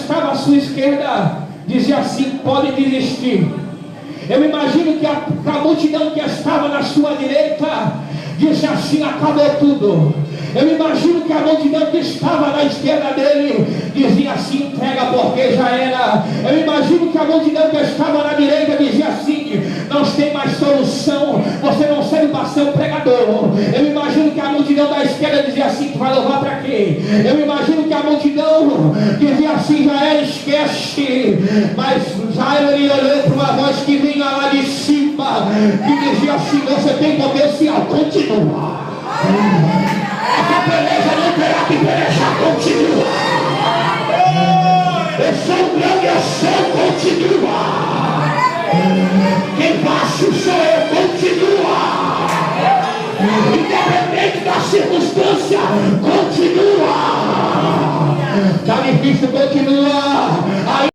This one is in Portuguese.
estava à sua esquerda dizia assim: pode desistir. Eu imagino que a multidão que estava na sua direita dizia assim: acabou tudo. Eu imagino que a multidão que estava na esquerda dele dizia assim: entrega porque já era. Eu imagino que a multidão que estava na direita dizia assim: não tem mais solução, você não serve para ser um pregador. Eu imagino que a multidão da esquerda dizia assim: tu vai louvar para quê? Eu imagino que a multidão dizia assim: já era, esquece. Mas Jairo olhou para uma voz que vinha lá de cima e dizia assim: você tem potencial, continua. Essa beleza não terá que pelejar, continua. Eu sou grande, eu sou, continua. Quem baixo sou eu, continua. Independente da circunstância, continua. Está difícil, continua.